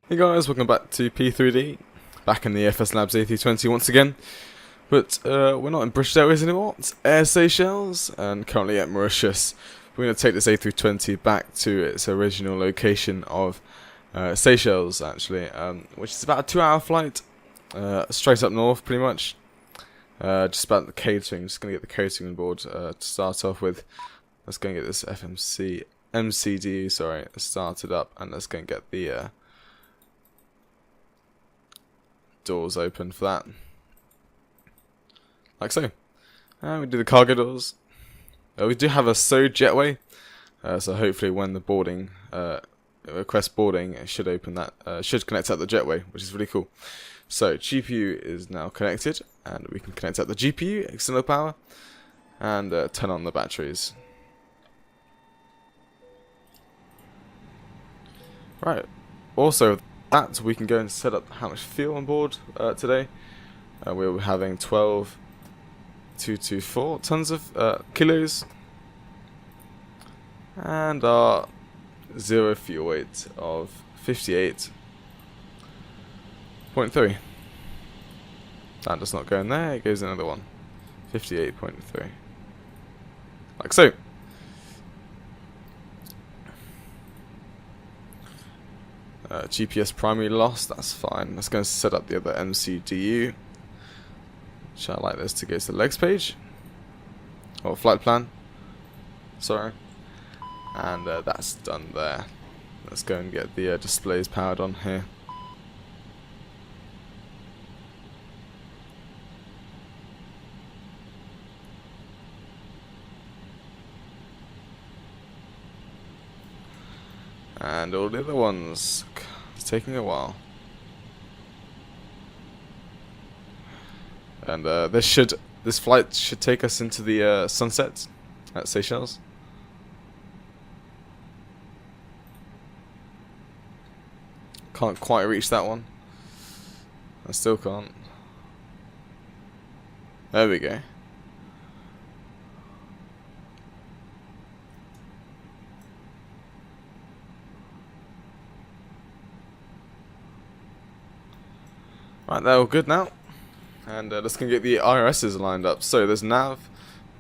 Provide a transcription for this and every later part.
Hey guys, welcome back to P3D, back in the FSLabs A320 once again, but we're not in British Airways anymore, it's Air Seychelles, and currently at Mauritius. We're going to take this A320 back to its original location of Seychelles, actually, which is about a 2-hour flight, straight up north pretty much. Just about the catering, just going to get the catering on board to start off with. Let's go and get this MCD, started up, and let's go and get the doors open for that, like so. And we do the cargo doors. We do have a SO jetway, so hopefully when the boarding request boarding, it should open that, should connect out the jetway, which is really cool. So GPU is now connected, and we can connect out the GPU, external power, and turn on the batteries. Right. Also, that we can go and set up how much fuel on board today. We're having 12,224 tons of kilos, and our zero fuel weight of 58.3. That does not go in there, it goes in another one. 58.3. Like so. GPS primary lost, that's fine. Let's go and set up the other MCDU. Which I like this to go to the legs page. Or flight plan. Sorry. And that's done there. Let's go and get the displays powered on here. And all the other ones. It's taking a while. And this flight should take us into the sunset at Seychelles. Can't quite reach that one. I still can't. There we go. Right, they're all good now. And let's go get the IRSs lined up. So there's nav,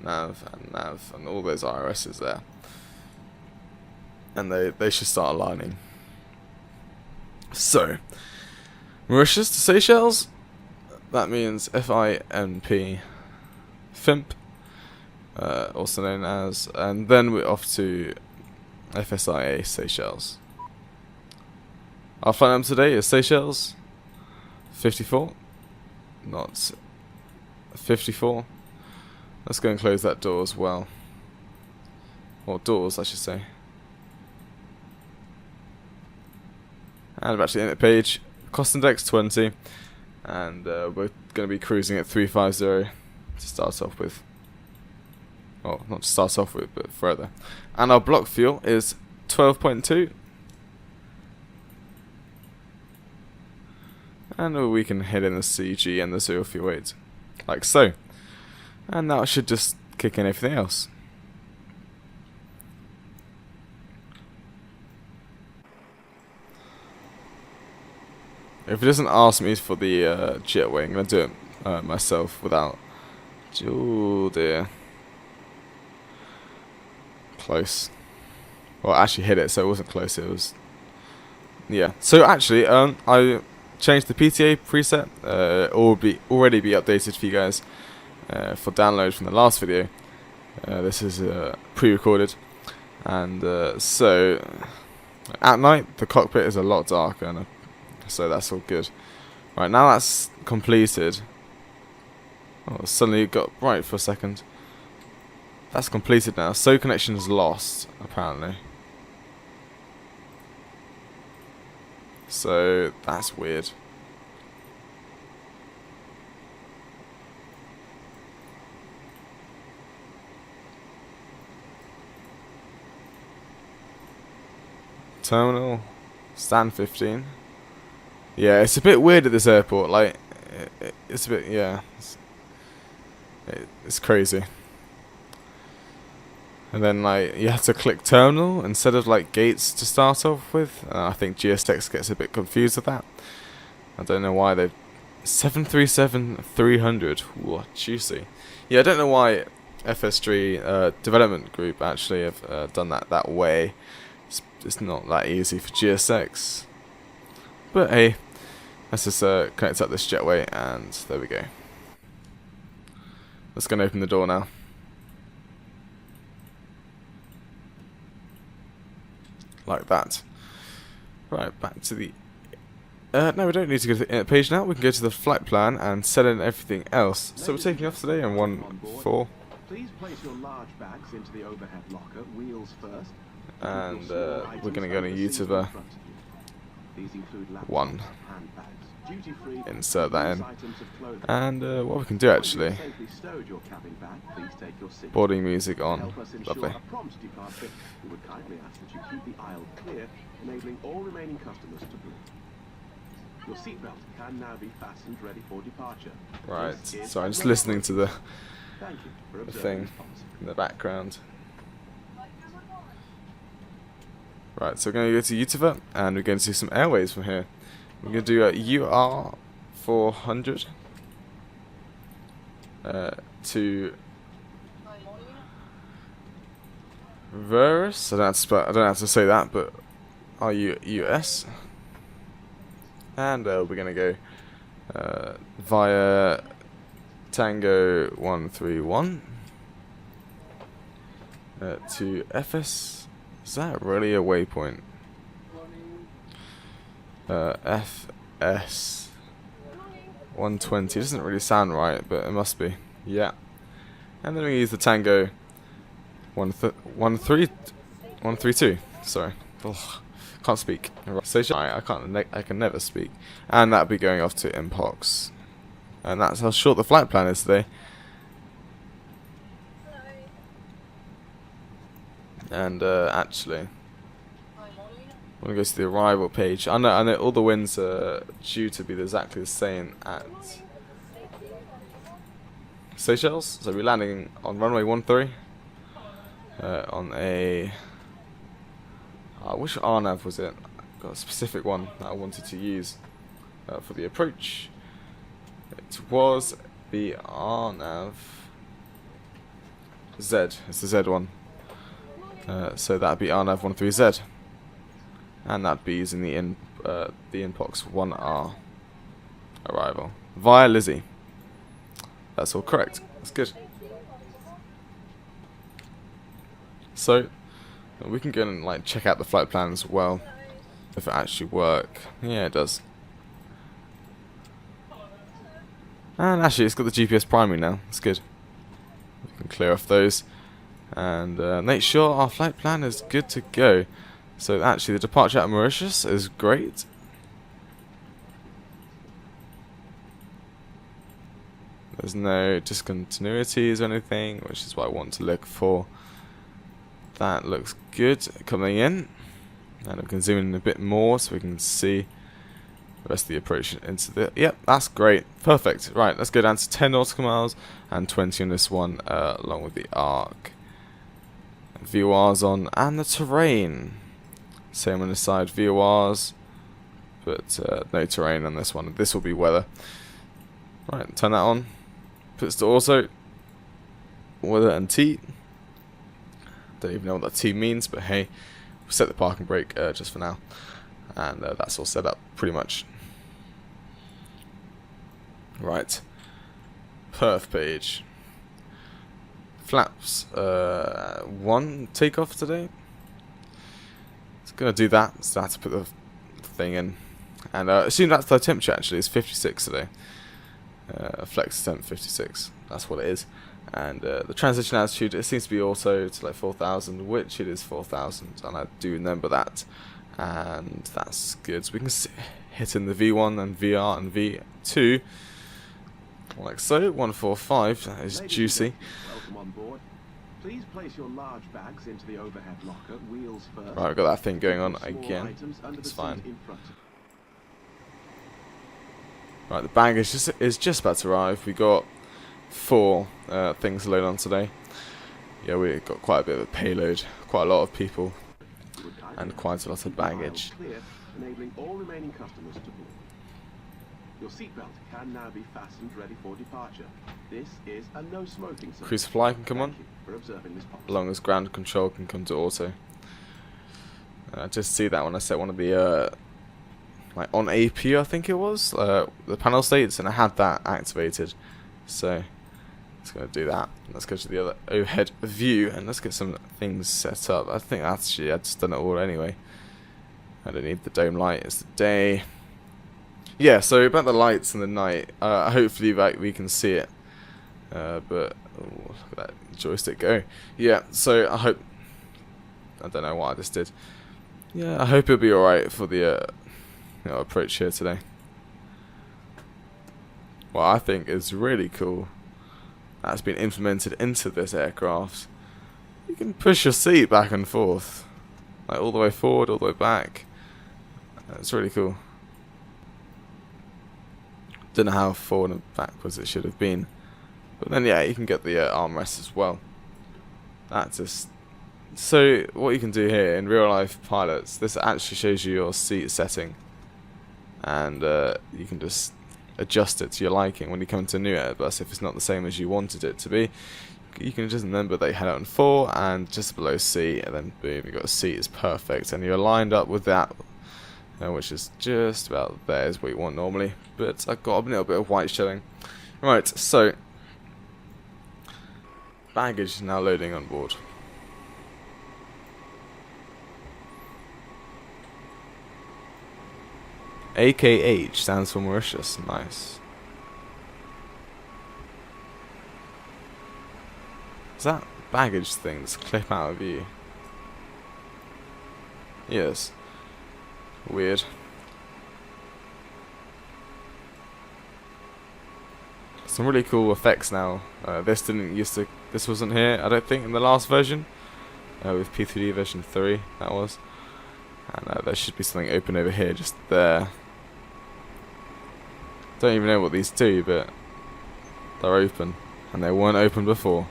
and all those IRSs there. And they should start aligning. So, Mauritius to Seychelles. That means FIMP, FIMP, also known as, and then we're off to FSIA Seychelles. Our flight number today is Seychelles 54, not 54. Let's go and close that door as well. Or doors, I should say. And back to the init page. Cost index 20. And we're going to be cruising at 350 to start off with. Well, not to start off with, but further. And our block fuel is 12.2. And we can hit in the CG and the zero fuel weight, like so. And now it should just kick in everything else. If it doesn't ask me for the jetway, I'm going to do it myself without... Oh dear. Close. Well, I actually hit it, so it wasn't close, it was... Yeah. So actually, I changed the PTA preset. It will already be updated for you guys for download from the last video. This is pre-recorded, and so at night the cockpit is a lot darker, and so that's all good. Right, now that's completed. Oh, suddenly it got bright for a second. That's completed now. So connection is lost apparently. So that's weird. Terminal stand 15. Yeah, it's a bit weird at this airport. Like, it's a bit, yeah. It's crazy. And then like you have to click terminal instead of like gates to start off with. I think GSX gets a bit confused with that. I don't know why they've 737-300. Whoa, juicy. Yeah, I don't know why FS3 development group actually have done that way. It's not that easy for GSX. But hey, let's just connect up this jetway, and there we go. Let's go and open the door now. Like that. Right, back to the... no, we don't need to go to the page now. We can go to the flight plan and set in everything else. So we're taking off today on 1-4. Please place your large bags into the overhead locker, wheels first. And we're going to go to YouTuber 1. Insert that in. And what we can do actually, boarding music on. Lovely. Your seatbelt can now be fastened ready for departure. Right, so I'm just listening to the thing in the background. Right, so we're going to go to YouTuber, and we're going to do some airways from here. We're going to do a UR 400 to Verus. I don't have to say that, but RUS. And we're going to go via Tango 131 to FS. Is that really a waypoint? FS 120 doesn't really sound right, but it must be. Yeah. And then we use the Tango 132. Sorry. Ugh, can't speak. Seychelles. I can never speak. And that'll be going off to Impox. And that's how short the flight plan is today. And actually, I'm gonna go to the arrival page. I know all the winds are due to be exactly the same at Seychelles. So we're landing on runway 13 on a. Which RNAV was it? Got a specific one that I wanted to use for the approach. It was the RNAV Z. It's the Z one. So that'd be RNAV 13Z, and that'd be using the Inpox 1R arrival via Lizzie. That's all correct. That's good. So we can go and like check out the flight plan as well, if it actually works. Yeah, it does. And actually, it's got the GPS primary now. That's good. We can clear off those. And make sure our flight plan is good to go. So actually the departure at Mauritius is great. There's no discontinuities or anything, which is what I want to look for. That looks good coming in. And we can zoom in a bit more so we can see the rest of the approach into the... Yep, that's great. Perfect. Right, let's go down to 10 nautical miles and 20 on this one, along with the arc. VORs on, and the terrain. Same on the side, VORs, but no terrain on this one. This will be weather. Right, turn that on. Puts to auto. Weather and T. Don't even know what that T means, but hey, we'll set the parking brake just for now. And that's all set up, pretty much. Right. Perf page. Flaps 1 takeoff today. It's gonna do that, so I have to put the thing in. And assume that's the temperature actually, it's 56 today. Flex temp 56, that's what it is. And the transition altitude, it seems to be auto to like 4,000, which it is 4,000, and I do remember that. And that's good, so we can hit in the V1 and VR and V2. Like so, 145, that is juicy. Welcome on board. Please place your large bags into the overhead locker, wheels first. Right, I've got that thing going on again. It's fine. Right, the bag is just about to arrive. We got 4 things to load on today. Yeah, we got quite a bit of a payload, quite a lot of people, You would kindly and quite a lot of keep the aisles baggage. clear, enabling all remaining customers to board. Your seatbelt can now be fastened ready for departure. This is a no smoking zone. Cruise fly can come on, Thank you for observing this policy. as long as ground control can come to auto. Just see that when I set one of the like on AP, I think it was the panel states, and I had that activated. So it's going to do that. Let's go to the other overhead view and let's get some things set up. I think actually I'd just done it all anyway. I don't need the dome light. It's the day. Yeah. So about the lights in the night. Hopefully we can see it. But oh, look at that joystick go. Yeah. So I hope. I don't know what I just did. Yeah. I hope it'll be alright for the approach here today. What I think is really cool that's been implemented into this aircraft. You can push your seat back and forth, like all the way forward, all the way back. It's really cool. Don't know how forward and backwards it should have been, but then yeah, you can get the armrest as well. That's just so what you can do here in real life pilots. This actually shows you your seat setting, and you can just adjust it to your liking when you come to a new Airbus. If it's not the same as you wanted it to be, you can just remember that you had it on 4 and just below C, and then boom, you got a seat is perfect, and you're lined up with that, which is just about there is what you want normally. But I've got a little bit of white showing. Right, so baggage is now loading on board. AKH stands for Mauritius. Nice. Is that baggage thing that's clip out of view? Yes. Weird. Some really cool effects now. This wasn't here, I don't think, in the last version. With P3D version 3, that was. And there should be something open over here, just there. Don't even know what these do, but they're open, and they weren't open before.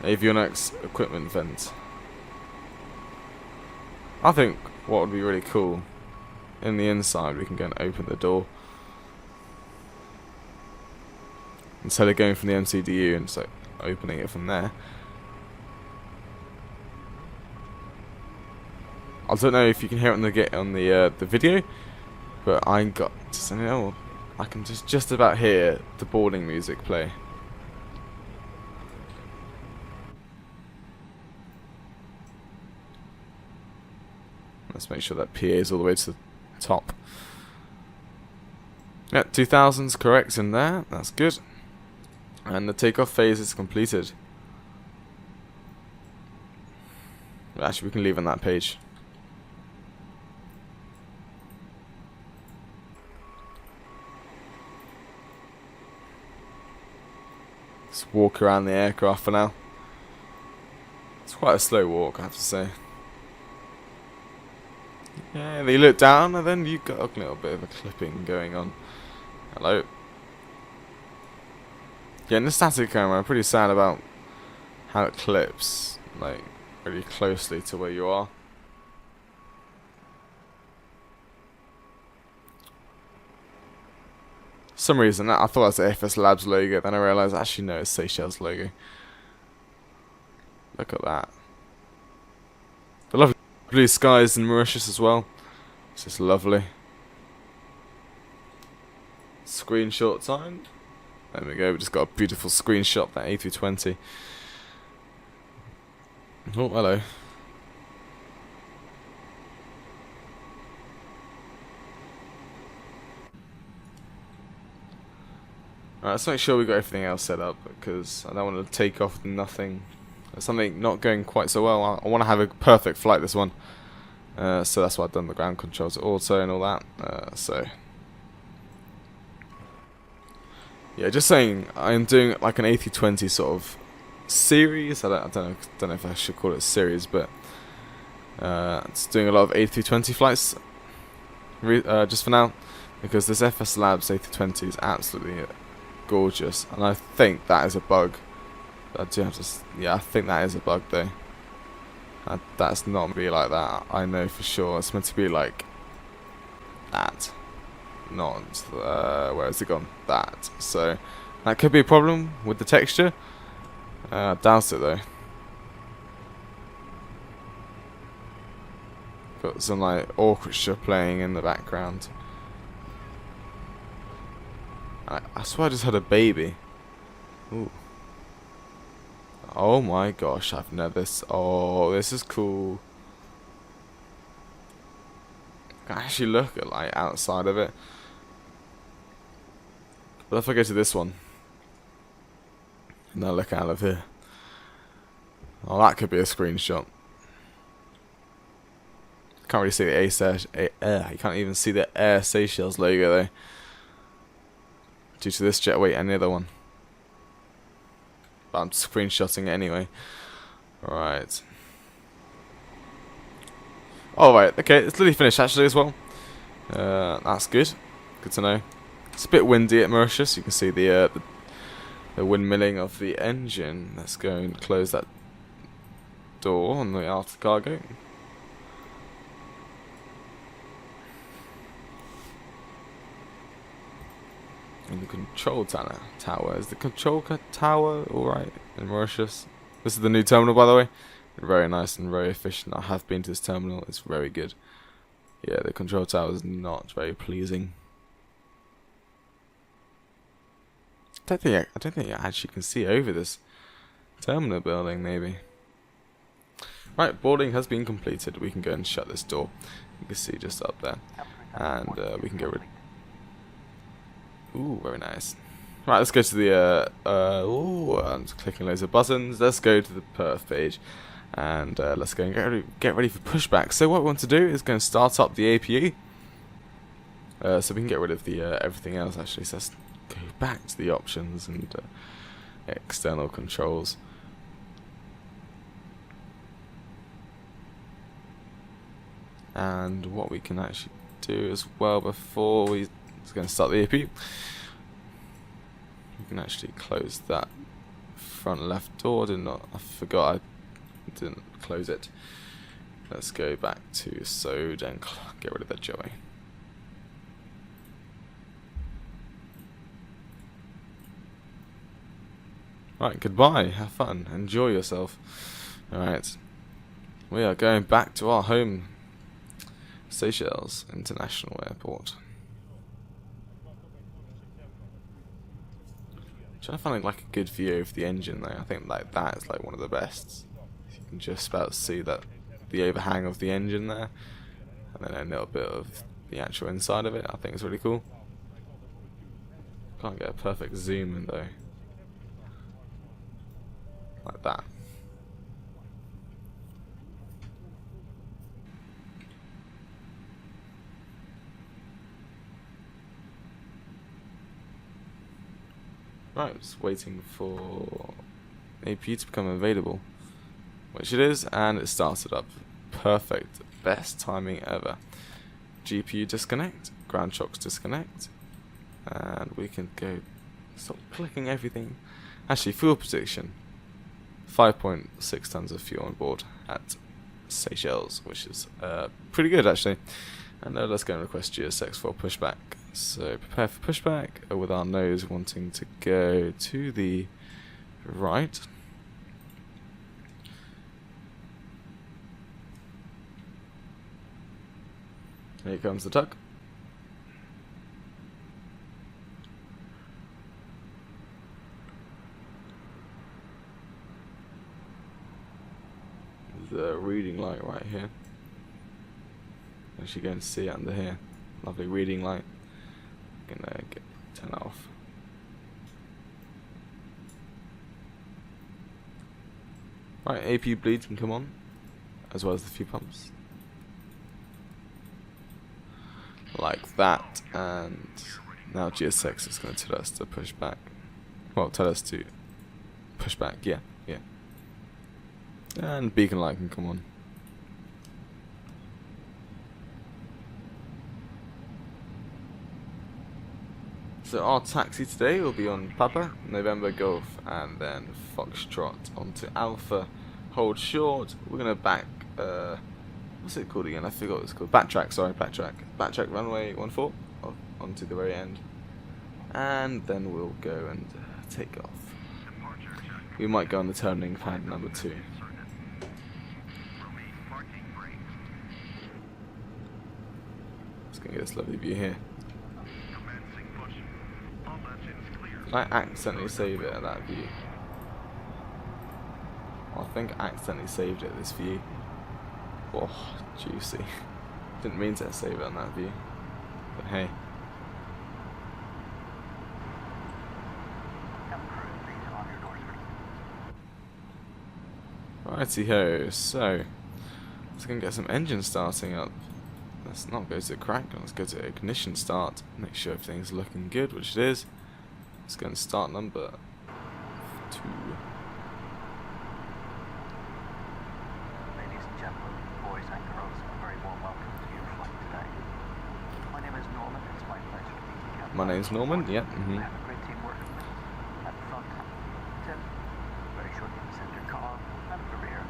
Avionics equipment vent. I think what would be really cool, in the inside we can go and open the door. Instead of going from the MCDU and just like opening it from there. I don't know if you can hear it on the video, but I can just about hear the boarding music play. Let's make sure that PA is all the way to the top. Yeah, 2000's correct in there. That's good. And the takeoff phase is completed. Actually, we can leave on that page. Let's walk around the aircraft for now. It's quite a slow walk, I have to say. Yeah, you look down and then you've got a little bit of a clipping going on. Hello. Yeah, in the static camera, I'm pretty sad about how it clips, like, really closely to where you are. For some reason, I thought that was the FSLabs logo, then I realised actually no, it's Seychelles logo. Look at that. The lovely blue skies in Mauritius as well. It's just lovely. Screenshot time. There we go, we just got a beautiful screenshot of that A320. Oh, hello. Alright, let's make sure we got everything else set up, because I don't want to take off with nothing. There's something not going quite so well. I want to have a perfect flight this one. So that's why I've done the ground controls auto and all that. So yeah, just saying, I'm doing like an A320 sort of series. I don't know if I should call it a series, but it's doing a lot of A320 flights just for now, because this FSLabs A320 is absolutely gorgeous, and I think that is a bug. I do have to. Yeah, I think that is a bug though. That's not meant to be like that. I know for sure. It's meant to be like that. Not where has it gone? That. So that could be a problem with the texture. Doubt it though. Got some like orchestra playing in the background. I swear I just had a baby. Ooh. Oh my gosh, I've never oh, this is cool. I can actually look at like outside of it. But if I go to this one, and I look out of here. Oh, that could be a screenshot. Can't really see the you can't even see the Air Seychelles logo though. Due to this jet weight and the other one. But I'm screenshotting it anyway. Right. Alright, okay, it's literally finished actually as well. That's good. Good to know. It's a bit windy at Mauritius. You can see the windmilling of the engine. Let's go and close that door on the after cargo. And the control tower. Is the control tower alright in Mauritius? This is the new terminal, by the way. Very nice and very efficient. I have been to this terminal. It's very good. Yeah, the control tower is not very pleasing. I don't think I actually can see over this terminal building. Maybe. Right, boarding has been completed. We can go and shut this door. You can see just up there, and we can get rid. Ooh, very nice. Right, let's go to the, ooh, I'm just clicking loads of buttons. Let's go to the perf page, and let's go and get ready for pushback. So what we want to do is go and start up the APU. So we can get rid of the everything else actually. So let's go back to the options and external controls. And what we can actually do as well before we going to start the APU, you can actually close that front left door. I forgot I didn't close it. Let's go back to SOD and get rid of that joey. Right, goodbye, have fun, enjoy yourself. Alright, we are going back to our home, Seychelles International Airport. Trying to find like a good view of the engine though. I think like that is like one of the best. You can just about see that the overhang of the engine there, and then a little bit of the actual inside of it. I think it's really cool. Can't get a perfect zoom in though. Like that. Right, just waiting for APU to become available, which it is, and it started up. Perfect, best timing ever. GPU disconnect, ground shocks disconnect, and we can go stop clicking everything. Actually, fuel prediction. 5.6 tons of fuel on board at Seychelles, which is pretty good actually. And let's go and request GSX for pushback. So prepare for pushback with our nose wanting to go to the right. Here comes the tug. The reading light right here. Actually going to see it under here. Lovely reading light. Gonna turn that off. Right, APU bleed can come on, as well as the fuel pumps. Like that, and now GSX is going to tell us to push back. Well, tell us to push back, yeah. And beacon light can come on. So our taxi today will be on Papa, November Golf, and then Foxtrot onto Alpha. Hold short. We're gonna back. What's it called again? I forgot what it's called. Backtrack. Sorry, backtrack. Backtrack runway 14 onto the very end, and then we'll go and take off. We might go on the turning pad number 2. Let's go get this lovely view here. I accidentally saved it at that view. I think I accidentally saved it at this view. Oh, juicy. Didn't mean to save it on that view. But hey. Righty ho, so let's go and get some engine starting up. Let's not go to crank, let's go to ignition start. Make sure everything's looking good, which it is. Let's go and start number 2. Ladies and gentlemen, boys and girls, a very warm welcome to your flight today. My name is Norman. It's my pleasure to be the captain. My name's Norman. Yep. We have a great team working with us. At the front, Tim. Very shortly in the center, Carl. And at the rear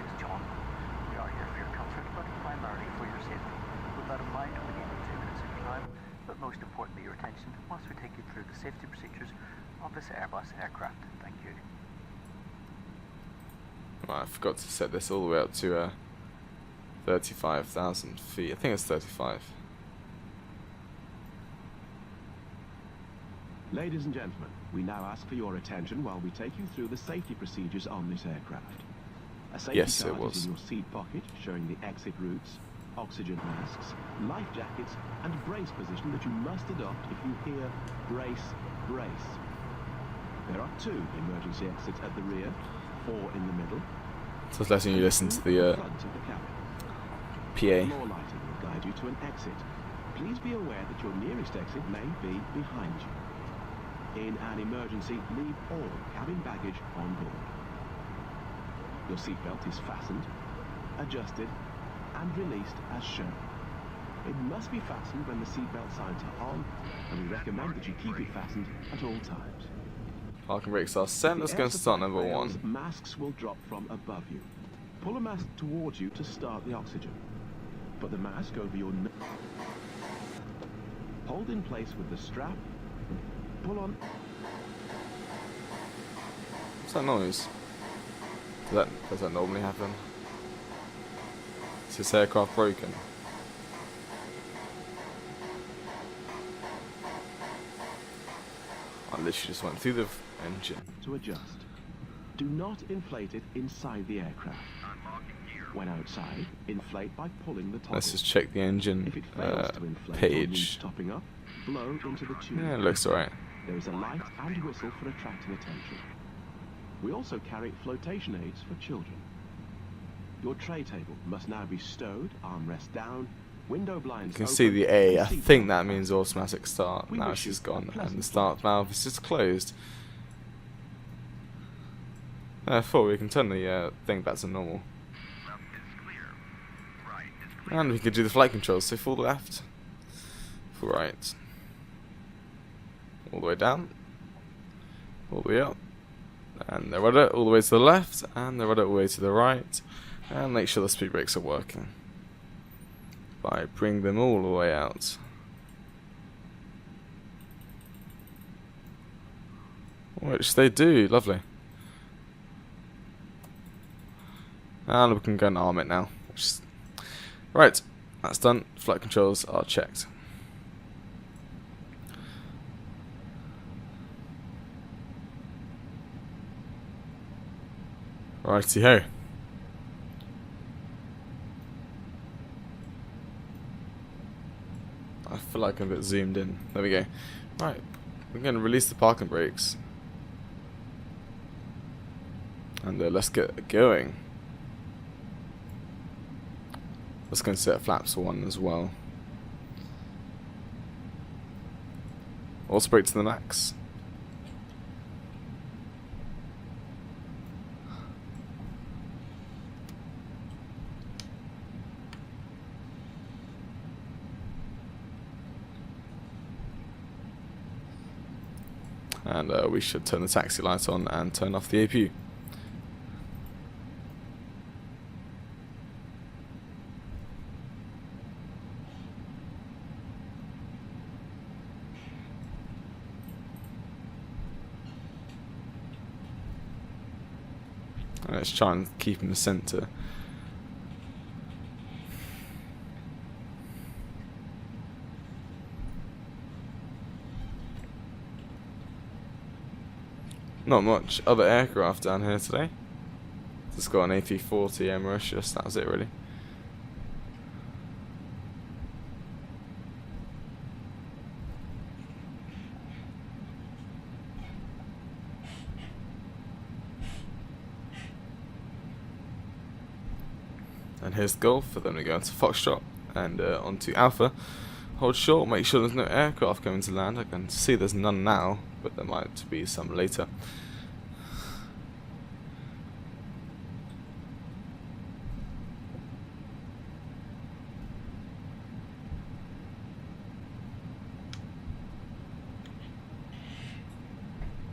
is John. We are here for your comfort, but primarily for your safety. With that in mind, we need 2 minutes of your time, but most importantly, your attention whilst we take you through the safety procedures of this Airbus aircraft. Thank you. Right, I forgot to set this all the way up to 35,000 feet. I think it's 35. Ladies and gentlemen, we now ask for your attention while we take you through the safety procedures on this aircraft. A safety Yes, it card was. is in your seat pocket showing the exit routes, oxygen masks, life jackets, and brace position that you must adopt if you hear brace, brace. There are 2 emergency exits at the rear, 4 in the middle. So it's letting you listen to the front of the cabin. PA. Floor lighting will guide you to an exit. Please be aware that your nearest exit may be behind you. In an emergency, leave all cabin baggage on board. Your seatbelt is fastened, adjusted, and released as shown. It must be fastened when the seatbelt signs are on, and we recommend that you keep it fastened at all times. Parking brakes are set. Let's go and start number 1. Masks will drop from above you. Pull a mask towards you to start the oxygen. Put the mask over your nose. Hold in place with the strap. Pull on. What's that noise? Does that normally happen? Is this aircraft broken? I literally just went through the engine. To adjust. Do not inflate it inside the aircraft. When outside, inflate by pulling the toggle. Let's just check the engine If it fails to inflate or page. needs topping up, blow into the tube. Yeah, it looks alright. There is a light and whistle for attracting attention. We also carry flotation aids for children. Your tray table must now be stowed, armrest down, window blinds You can open, see the A. I and seat think that belts means fastened. automatic start. We Now wish it's just you a gone, and pleasant the start valve is just closed. Therefore, we can turn the thing back to normal. And we can do the flight controls. So full left, full right, all the way down, all the way up, and the rudder all the way to the left, and the rudder all the way to the right, and make sure the speed brakes are working by bringing them all the way out. Which they do, lovely. And we can go and arm it now. Right, that's done. Flight controls are checked. Righty ho. I feel like I'm a bit zoomed in. There we go. Right, we're going to release the parking brakes. And let's get going. Let's go and set flaps 1 as well. Also brake to the max. and we should turn the taxi light on and turn off the APU. Let's try and keep in the centre. Not much other aircraft down here today. Just got an A340 Air Mauritius, that was it really. And here's Golf for them to go into Foxtrot and onto Alpha. Hold short, make sure there's no aircraft coming to land. I can see there's none now, but there might be some later.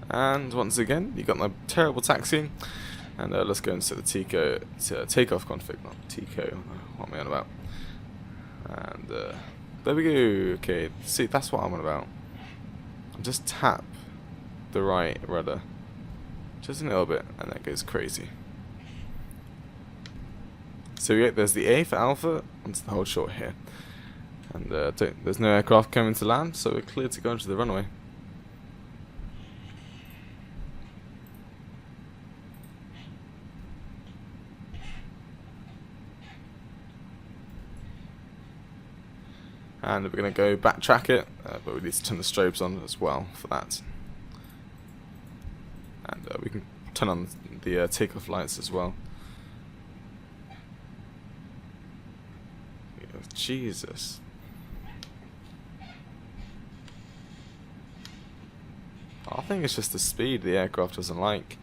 And once again, you got my terrible taxiing. And let's go and set the TICO to takeoff config, not TICO. What am I on about? And there we go. Okay, see, that's what I'm on about. Just tap the right rudder, just a little bit, and that goes crazy. So yeah, there's the A for Alpha onto the hold short here, and there's no aircraft coming to land, so we're clear to go into the runway. And we're going to go backtrack it, but we need to turn the strobes on as well for that. And we can turn on the takeoff lights as well. Jesus. I think it's just the speed the aircraft doesn't like.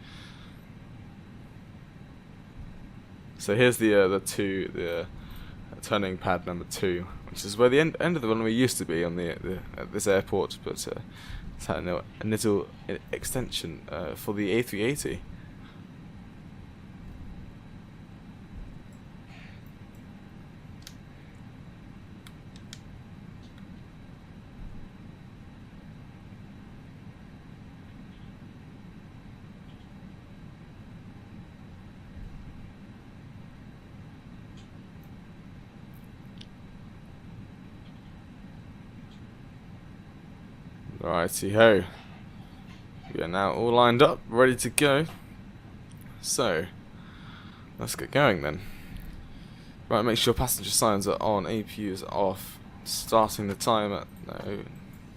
So here's the turning pad number 2, which is where the end of the runway used to be on at this airport, but it's had a little extension for the A380. Righty ho. We are now all lined up, ready to go. So, let's get going then. Right, make sure passenger signs are on, APUs are off. Starting the timer. No,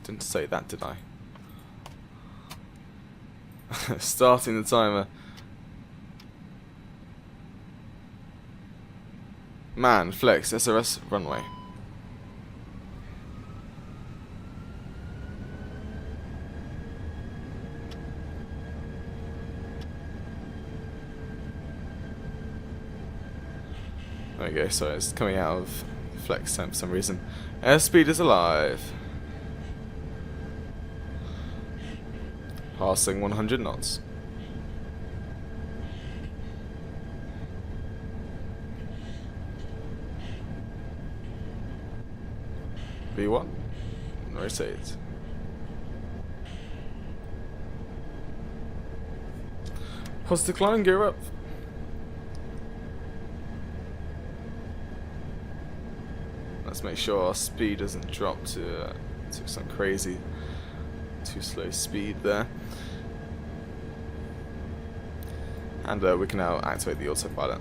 didn't say that, did I? Starting the timer. Man, flex, SRS, runway. There we go, so it's coming out of flex temp for some reason. Airspeed is alive. Passing 100 knots. V1. Rotate. Positive climb, gear up. Let's make sure our speed doesn't drop to some crazy too slow speed there. And we can now activate the autopilot.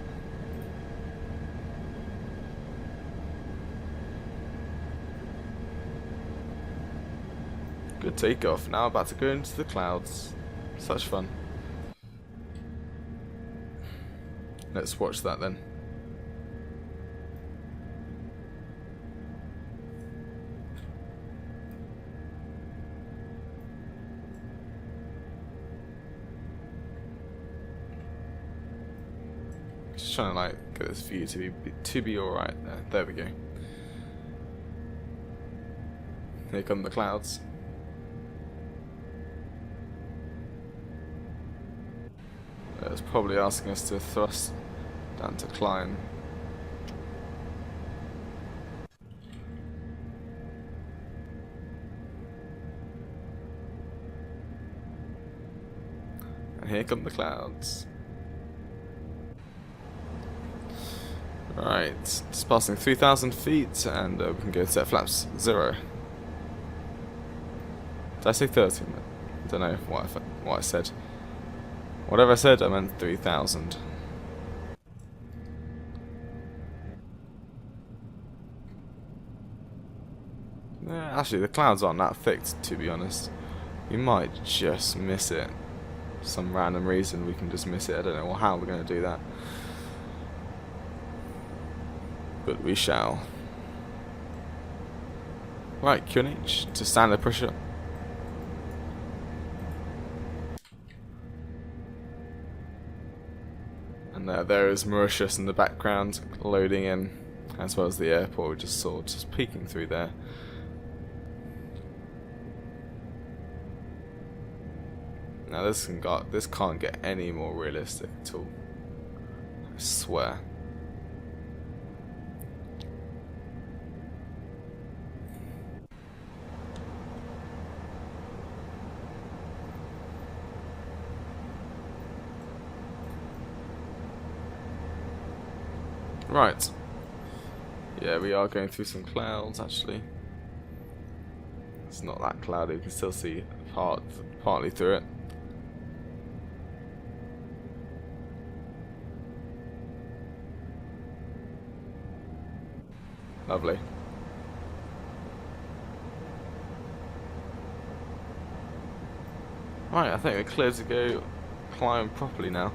Good takeoff. Now about to go into the clouds. Such fun. Let's watch that then. Just trying to like get this view to be all right there. There we go. Here come the clouds. it's probably asking us to thrust down to climb. And here come the clouds. Right, it's passing 3,000 feet, and we can go set flaps 0. Did I say 13? I don't know what I said. Whatever I said, I meant 3,000. Yeah, actually, the clouds aren't that thick, to be honest. We might just miss it. For some random reason, we can just miss it. I don't know how we're going to do that. But we shall. Right, QNH to standard pressure. And there is Mauritius in the background, loading in, as well as the airport we just saw, just peeking through there. Now this can't get any more realistic at all. I swear. Right. Yeah, we are going through some clouds actually. It's not that cloudy, you can still see partly through it. Lovely. Right, I think we're clear to go climb properly now.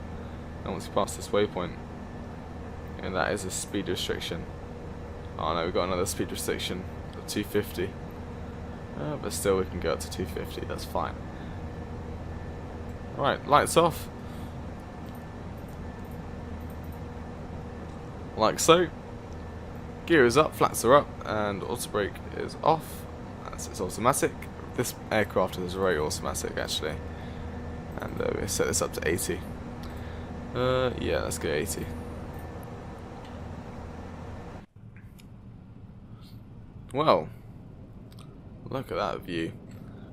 And once we pass this waypoint. And that is a speed restriction. Oh no, we've got another speed restriction of 250. But still we can go up to 250, that's fine. Right, lights off. Like so. Gear is up, flaps are up, and auto brake is off. It's automatic. This aircraft is very automatic actually. And we set this up to 80. Yeah, let's go 80. Well, look at that view.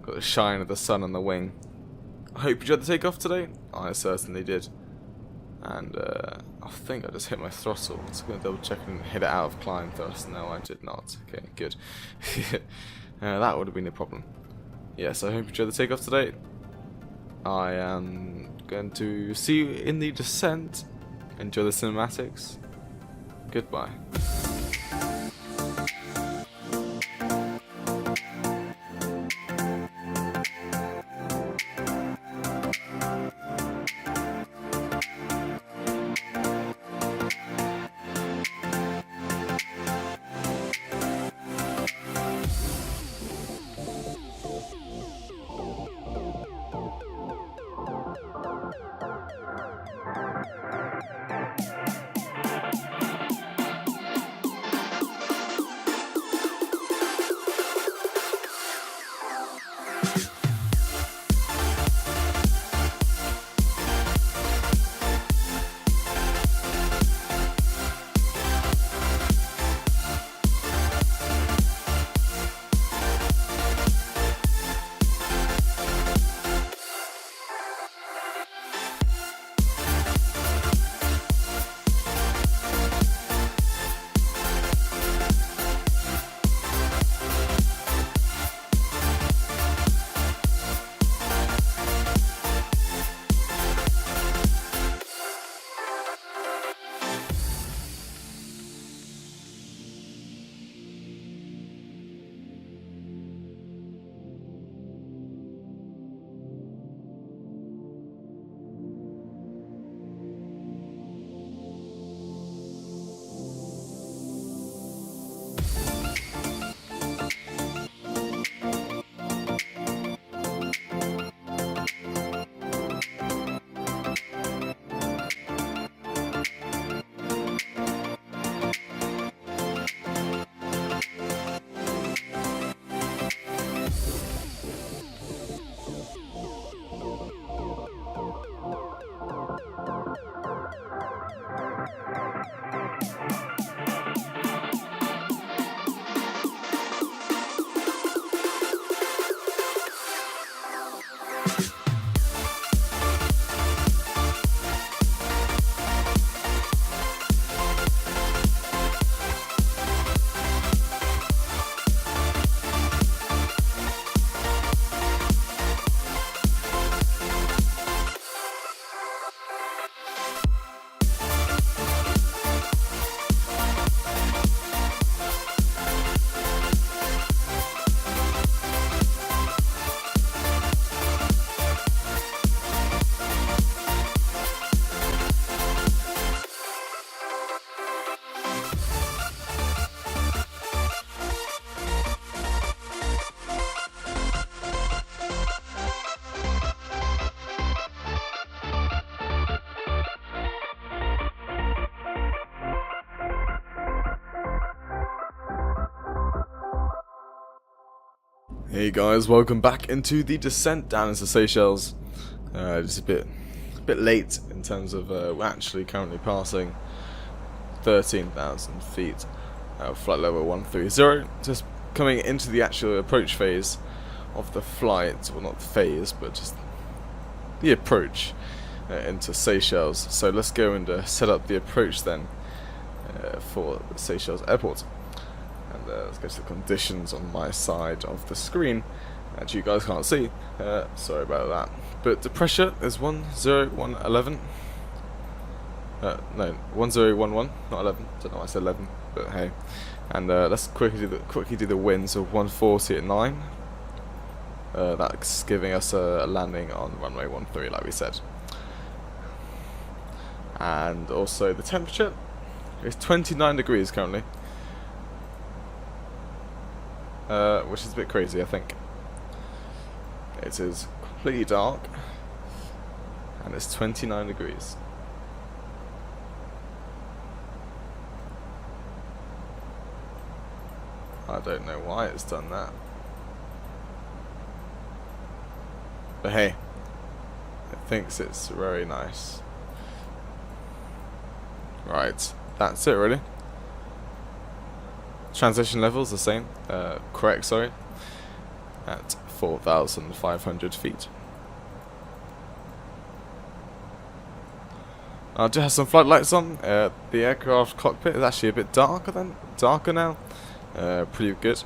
Got the shine of the sun on the wing. I hope you enjoyed the takeoff today. I certainly did. And I think I just hit my throttle. So I'm going to double check and hit it out of climb thrust. No, I did not. Okay, good. That would have been a problem. Yes, I hope you enjoyed the takeoff today. I am going to see you in the descent. Enjoy the cinematics. Goodbye. Hey guys, welcome back into the descent down into Seychelles. Just a bit late in terms of we're actually currently passing 13,000 feet, flight level 130. Just coming into the actual approach phase of the flight, well not the phase, but just the approach into Seychelles. So let's go and set up the approach then for the Seychelles airport. And let's go to the conditions on my side of the screen, which you guys can't see. Sorry about that. But the pressure is 10111. No, 1011, not 11. Don't know why I said 11, but hey. And let's quickly do the winds of 140 at 9. That's giving us a landing on runway 13, like we said. And also the temperature is 29 degrees currently. Which is a bit crazy, I think. It is completely dark, and it's 29 degrees. I don't know why it's done that. But hey, it thinks it's very nice. Right, that's it really. Transition levels the same, correct, sorry, at 4,500 feet. I do have some flight lights on. The aircraft cockpit is actually a bit darker now. Pretty good,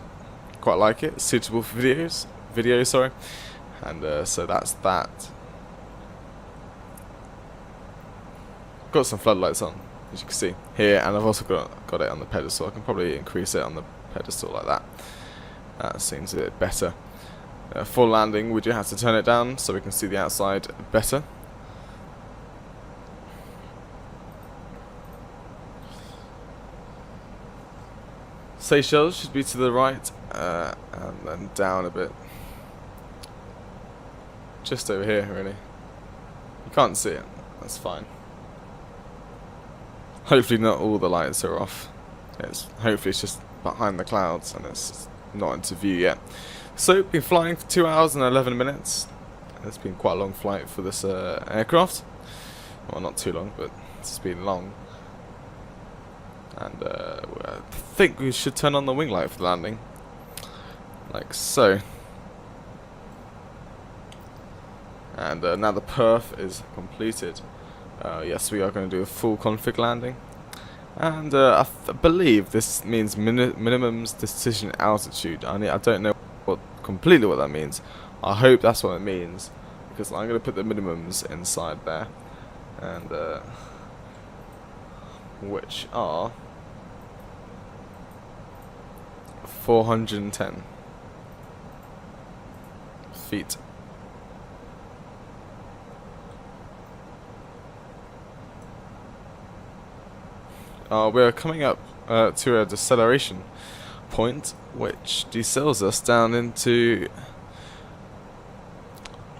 quite like it. Suitable for videos, sorry. And so that's that. Got some floodlights on, as you can see here, and I've also got it on the pedestal. I can probably increase it on the pedestal like that. That seems a bit better. For landing, we do have to turn it down so we can see the outside better. Seychelles should be to the right, and then down a bit. Just over here, really. You can't see it, that's fine. Hopefully not all the lights are off. Hopefully it's just behind the clouds and it's not into view yet. So, been flying for 2 hours and 11 minutes. It's been quite a long flight for this aircraft. Well, not too long, but it's been long. And I think we should turn on the wing light for the landing. Like so. And now the perf is completed. Yes, we are going to do a full config landing, and I believe this means minimums decision altitude. I don't know completely what that means. I hope that's what it means, because I'm going to put the minimums inside there, and which are 410 feet. We're coming up to a deceleration point, which decells us down into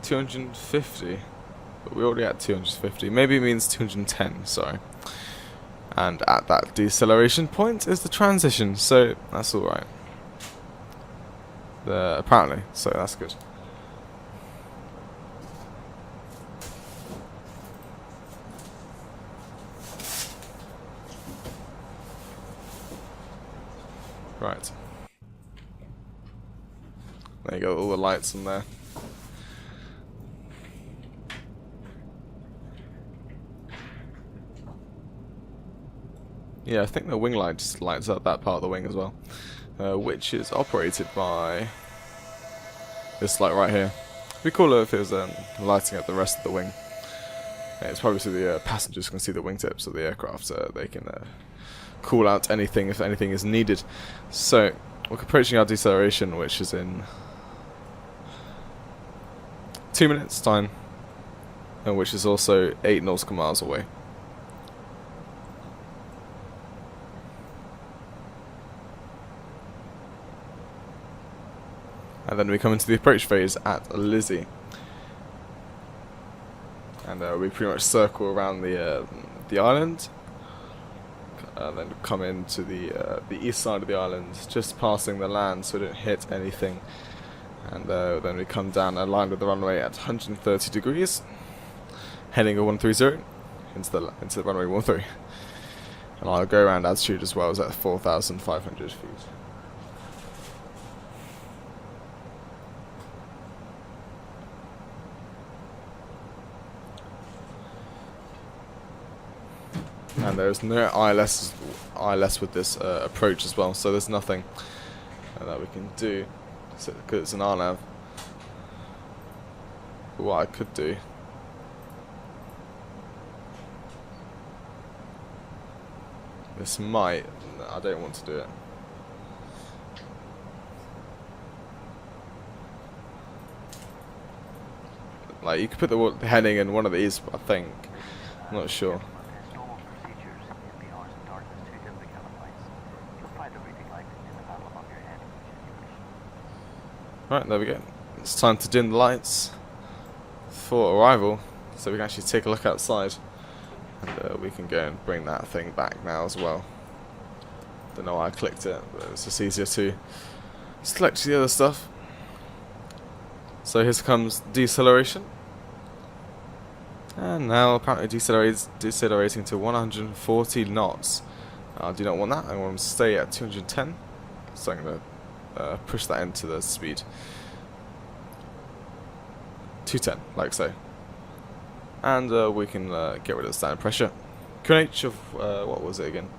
250. But we're already at 250. Maybe it means 210, sorry. And at that deceleration point is the transition, so that's alright. Apparently, so that's good. Right. There you go, all the lights on there. Yeah, I think the wing light just lights up that part of the wing as well. Which is operated by this light right here. It'd be cooler if it was lighting up the rest of the wing. Yeah, it's probably so the passengers can see the wingtips of the aircraft, so they can call out anything if anything is needed. So we're approaching our deceleration, which is in 2 minutes time, and which is also 8 nautical miles away. And then we come into the approach phase at Lizzie, and we pretty much circle around the island. Then come into the east side of the island, just passing the land so we don't hit anything, And then we come down aligned with the runway at 130 degrees, heading a 130 into the runway 13. And I'll go around altitude as well as at 4,500 feet. And there's no ILS with this approach as well, so there's nothing that we can do because it's an RNAV. But what I could do this might. I don't want to do it. Like, you could put the heading in one of these, I think. I'm not sure. Right, there we go. It's time to dim the lights for arrival, so we can actually take a look outside. And we can go and bring that thing back now as well. Don't know why I clicked it, but it's just easier to select the other stuff. So here comes deceleration. And now apparently decelerating to 140 knots. I do not want that. I want to stay at 210. So I'm going to push that into the speed. 210, like so. And we can get rid of the standard pressure. QNH of, what was it again?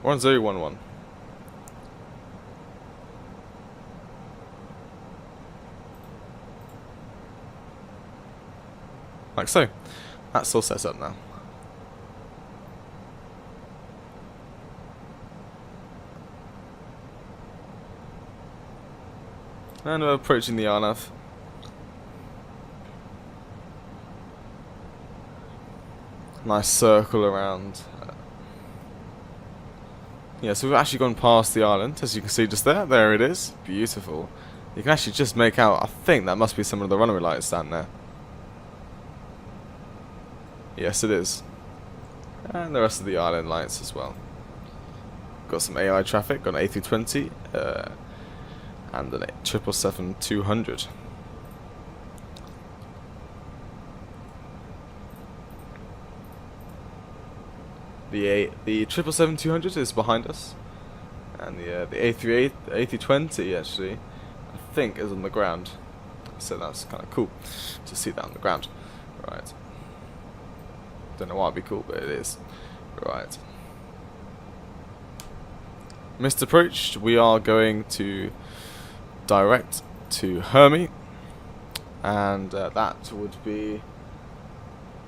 1011. Like so. That's all set up now. And we're approaching the RNAV. Nice circle around. Yeah, so we've actually gone past the island, as you can see just there. There it is. Beautiful. You can actually just make out, I think that must be some of the runway lights down there. Yes, it is. And the rest of the island lights as well. Got some AI traffic, got an A320 and an 777-200. The 777-200 is behind us, and the A320 actually, I think, is on the ground. So that's kind of cool to see that on the ground. Right. Don't know why it'd be cool, but it is. Right. Missed approach. We are going to direct to Hermie, and that would be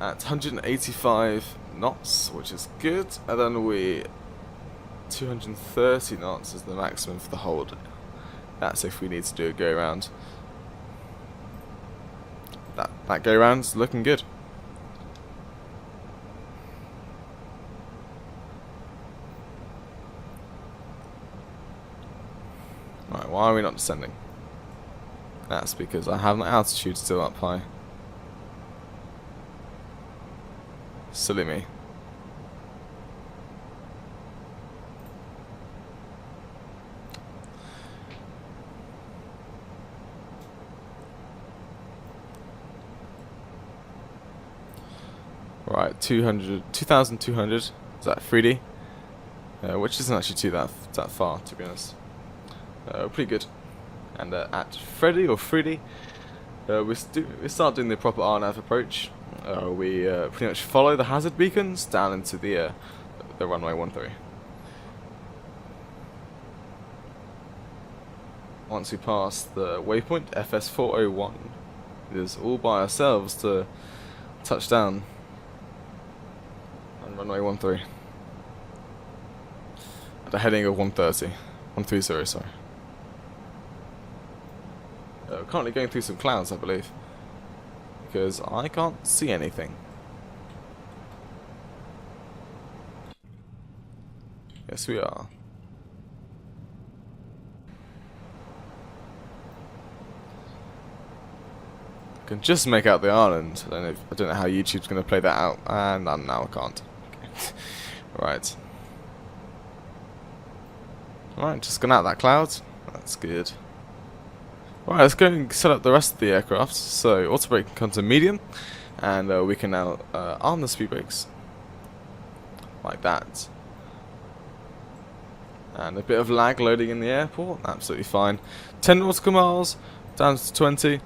at 185 knots, which is good. And then 230 knots is the maximum for the hold. That's if we need to do a go round. That go round's looking good. Right, why are we not descending? That's because I have my altitude still up high. Silly me. Right, 2,200. Is that 3D? Which isn't actually that far, to be honest. Pretty good. And at Freddy or 3D, we start doing the proper RNAV approach. We pretty much follow the hazard beacons down into the runway 13. Once we pass the waypoint FS4.1, it is all by ourselves to touch down on runway 13 at a heading of 130, sorry. Currently going through some clouds, I believe, because I can't see anything. Yes, we are. I can just make out the island. I don't know how YouTube's going to play that out, and now I can't. Okay. Right. Alright, just gone out that cloud. That's good. Right, let's go and set up the rest of the aircraft. So auto brake can come to medium, and we can now arm the speed brakes like that. And a bit of lag loading in the airport, absolutely fine. 10 nautical miles down to 20.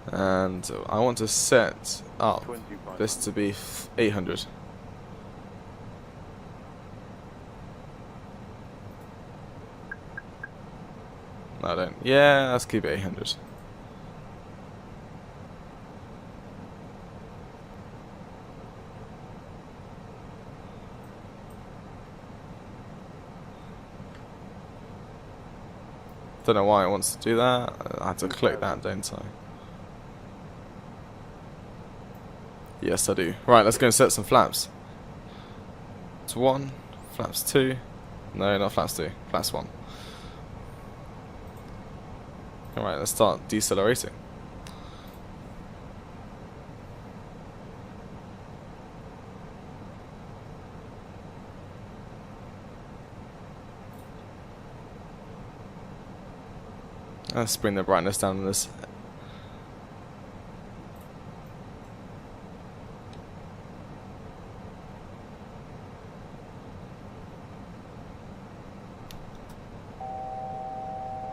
And I want to set up this to be 800. No, I don't. Yeah, let's keep it 800. Don't know why it wants to do that. I had to click that, don't I? Yes, I do. Right, let's go and set some flaps. It's 1, flaps 2. No, not flaps 2, flaps 1. Alright, let's start decelerating. Let's bring the brightness down on this.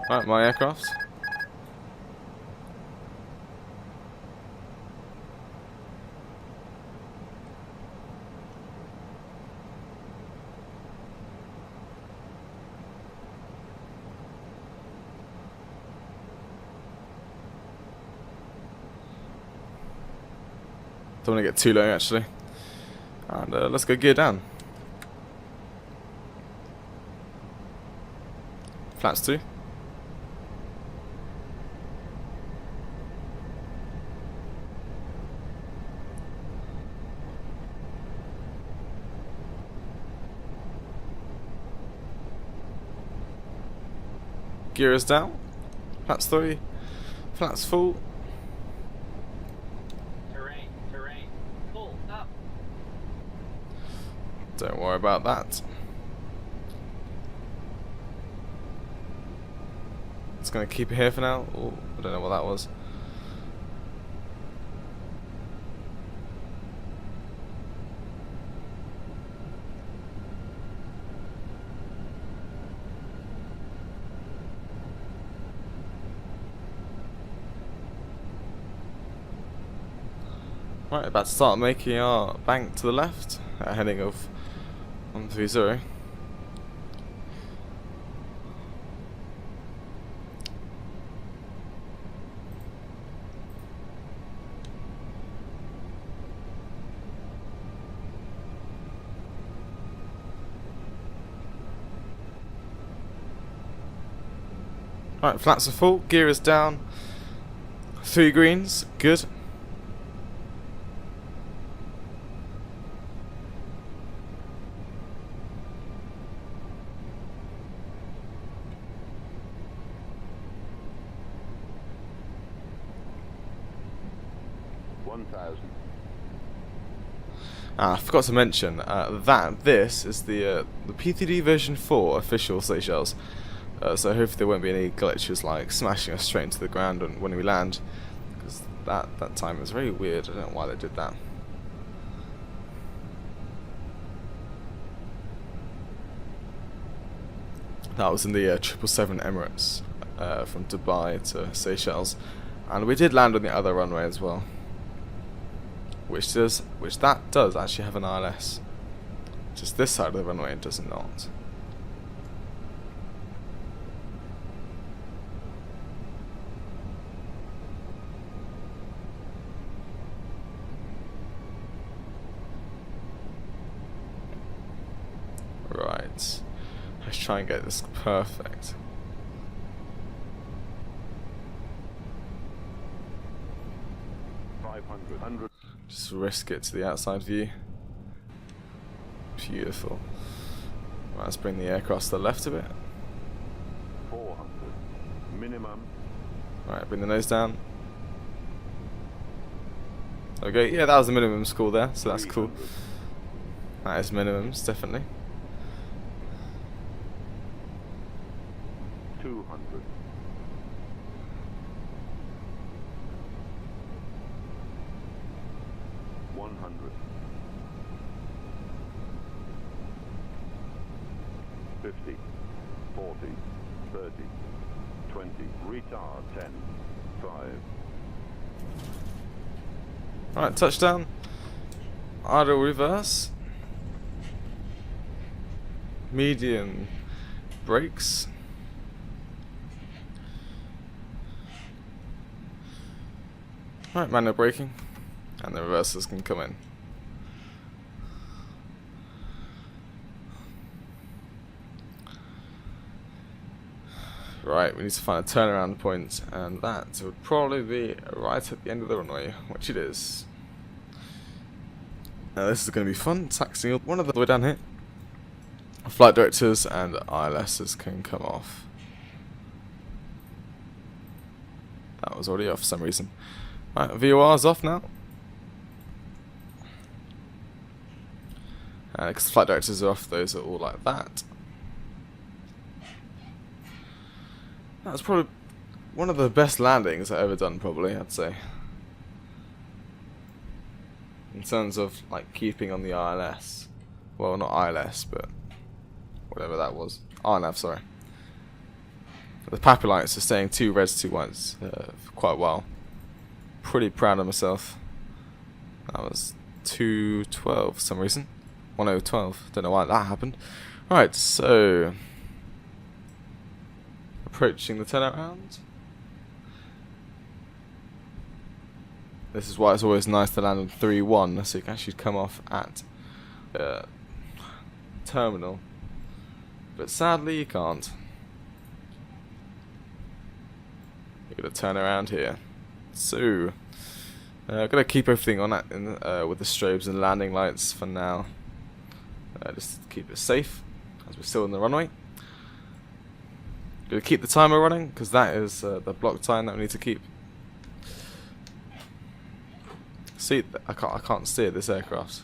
Right, my aircraft. Don't want to get too low actually. And let's go gear down. Flaps 2. Gear is down. Flaps 3. Flaps full. Terrain. Full up. Don't worry about that. It's gonna keep it here for now. Ooh, I don't know what that was. Right, about to start making our bank to the left, heading of 130. Right, flaps are full, gear is down, 3 greens, good. I forgot to mention that this is the P3d version 4 official Seychelles, so hopefully there won't be any glitches like smashing us straight into the ground when we land, because that time was very weird. I don't know why they did that. That was in the 777 Emirates from Dubai to Seychelles, and we did land on the other runway as well. Which does actually have an ILS. Just this side of the runway it does not. Right. Let's try and get this perfect. Just risk it to the outside view. Beautiful. Right, let's bring the aircraft to the left a bit. 400 minimum. Right, bring the nose down. Okay, yeah, that was the minimum score there, so that's cool. That is minimums, definitely. 200. 100. 50. 40. 30. 20. Retard. 10. 5. Alright, touchdown. Idle reverse. Medium brakes. Right, manual braking. And the reversers can come in. Right, we need to find a turnaround point, and that would probably be right at the end of the runway, which it is. Now this is going to be fun, taxiing one of the way down here. Flight directors and ILSs can come off. That was already off for some reason. Right, VOR's off now. Because flight directors are off, those are all like that. That was probably one of the best landings I've ever done, probably, I'd say. In terms of, like, keeping on the ILS. Well, not ILS, but whatever that was. RNAV, sorry. The PAPI lights are staying 2 reds, 2 whites for quite a while. Pretty proud of myself. That was 212 for some reason. 1012. Don't know why that happened. Right, so approaching the turnaround. This is why it's always nice to land on 3-1, so you can actually come off at terminal. But sadly, you can't. You're gonna turn around here. So, I'm gonna keep everything on that with the strobes and landing lights for now. Just to keep it safe, as we're still in the runway. Gonna keep the timer running, because that is the block time that we need to keep. See, I can't steer this aircraft.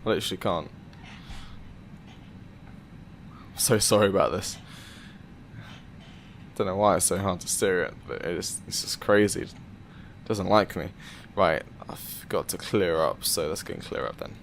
I literally can't. I'm so sorry about this. Don't know why it's so hard to steer it, but it's just crazy. It doesn't like me. Right, I've got to clear up, so let's go and clear up then.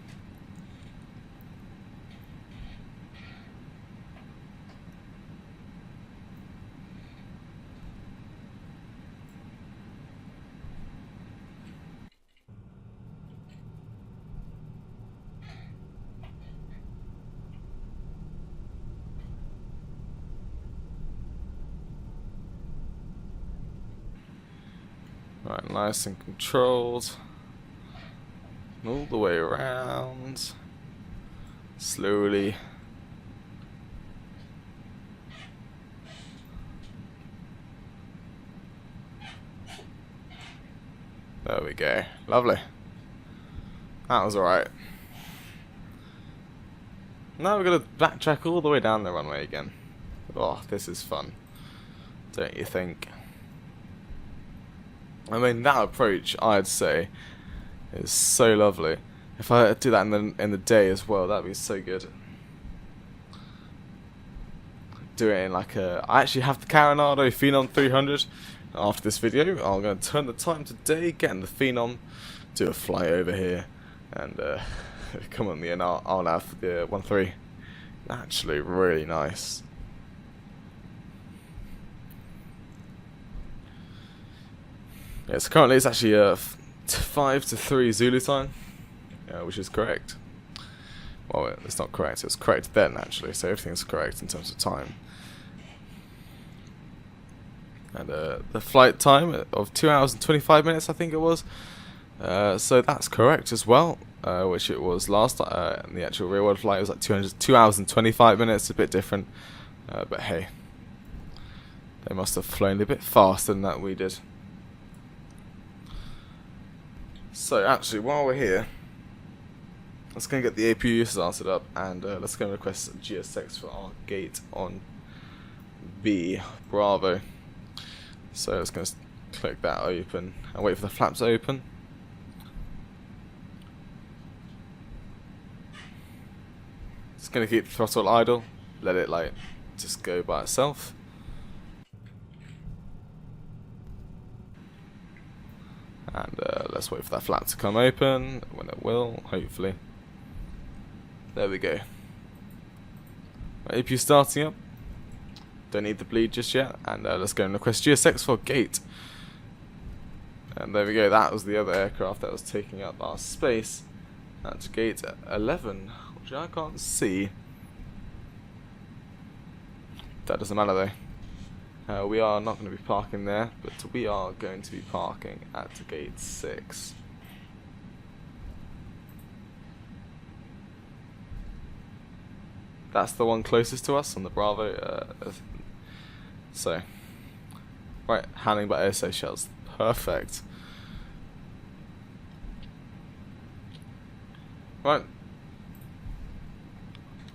Right, nice and controlled. All the way around. Slowly. There we go. Lovely. That was alright. Now we're going to backtrack all the way down the runway again. Oh, this is fun. Don't you think? I mean, that approach, I'd say, is so lovely. If I do that in the day as well, that'd be so good. Do it in like a... I actually have the Carenado Phenom 300. After this video, I'm going to turn the time today, get in the Phenom, do a flight over here, and come on the I'll have the 1-3. Actually, really nice. Yeah, so currently it's actually 5 to 3 Zulu time, which is correct. Well, it's not correct, it's correct then actually, so everything's correct in terms of time. And the flight time of 2 hours and 25 minutes, I think it was. So that's correct as well, which it was last time. The actual real world flight was like 2 hours and 25 minutes, a bit different. But hey, they must have flown a bit faster than that we did. So actually, while we're here, let's go and get the APU started up, and let's go and request GSX for our gate on B, Bravo. So let's go and click that open and wait for the flaps to open. Just going to keep the throttle idle, let it like just go by itself. And let's wait for that flap to come open, when it will, hopefully. There we go. APU starting up. Don't need the bleed just yet. And let's go and request GSX for gate. And there we go, that was the other aircraft that was taking up our space. That's gate 11, which I can't see. That doesn't matter though. We are not going to be parking there, but we are going to be parking at gate 6. That's the one closest to us on the Bravo. So, right, handling by Air Seychelles. Perfect. Right.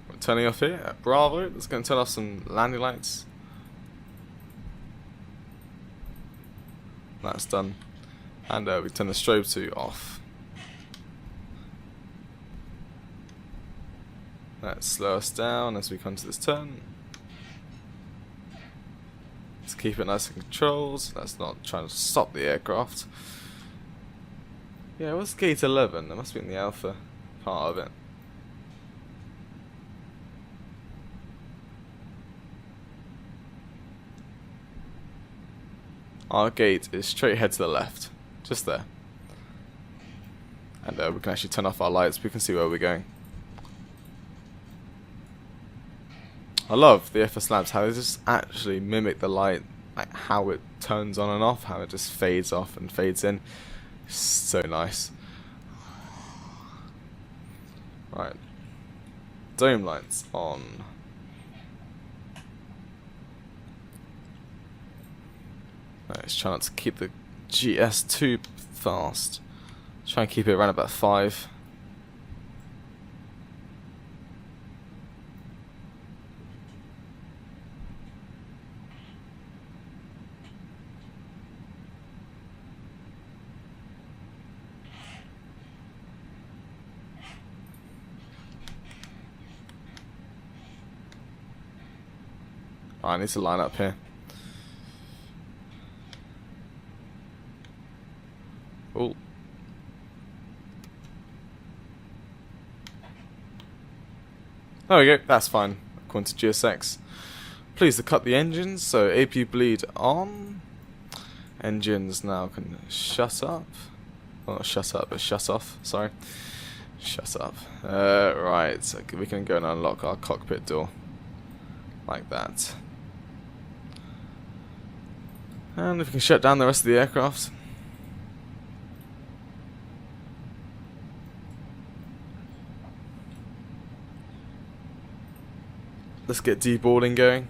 We're turning off here at Bravo. Let's go and turn off some landing lights. That's done. And we turn the strobe to off. Let's slow us down as we come to this turn. Let's keep it nice and controls. Let's not try to stop the aircraft. Yeah, what's gate 11? That must be in the alpha part of it. Our gate is straight ahead to the left, just there. And we can actually turn off our lights, we can see where we're going. I love the FSLabs, how they just actually mimic the light, like how it turns on and off, how it just fades off and fades in. So nice. Right. Dome lights on. Let's try not to keep the GS too fast. Try and keep it around about 5. I need to line up here. Oh. There we go, that's fine. According to GSX. Please to cut the engines, so APU bleed on. Engines now can shut up. Well, not shut up, but shut off, sorry. Shut up. Right, so we can go and unlock our cockpit door. Like that. And if we can shut down the rest of the aircraft. Let's get deboarding going.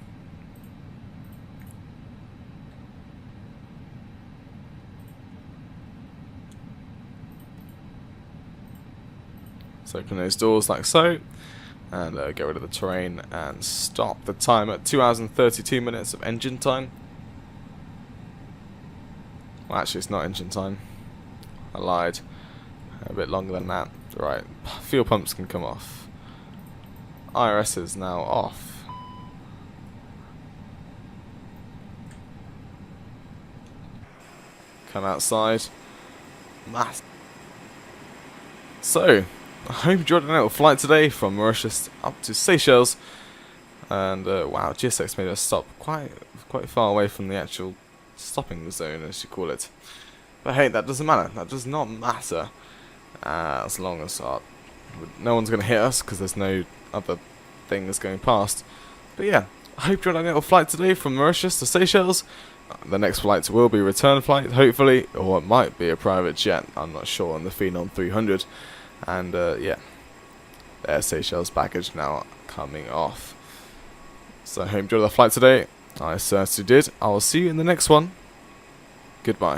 So open those doors like so. And get rid of the terrain and stop the time at 2 hours and 32 minutes of engine time. Well, actually it's not engine time. I lied. A bit longer than that. Right, fuel pumps can come off. IRS is now off. Come outside. So, I hope you enjoyed a little flight today from Mauritius up to Seychelles. And wow, GSX made us stop quite far away from the actual stopping zone, as you call it. But hey, that doesn't matter. That does not matter. As long as no one's going to hit us, because there's no other things going past. But yeah, I hope you enjoyed a little flight today from Mauritius to Seychelles. The next flight will be a return flight, hopefully, or it might be a private jet. I'm not sure, on the Phenom 300. And yeah, Air Seychelles baggage now coming off. So I hope you enjoyed the flight today. I certainly did. I will see you in the next one. Goodbye.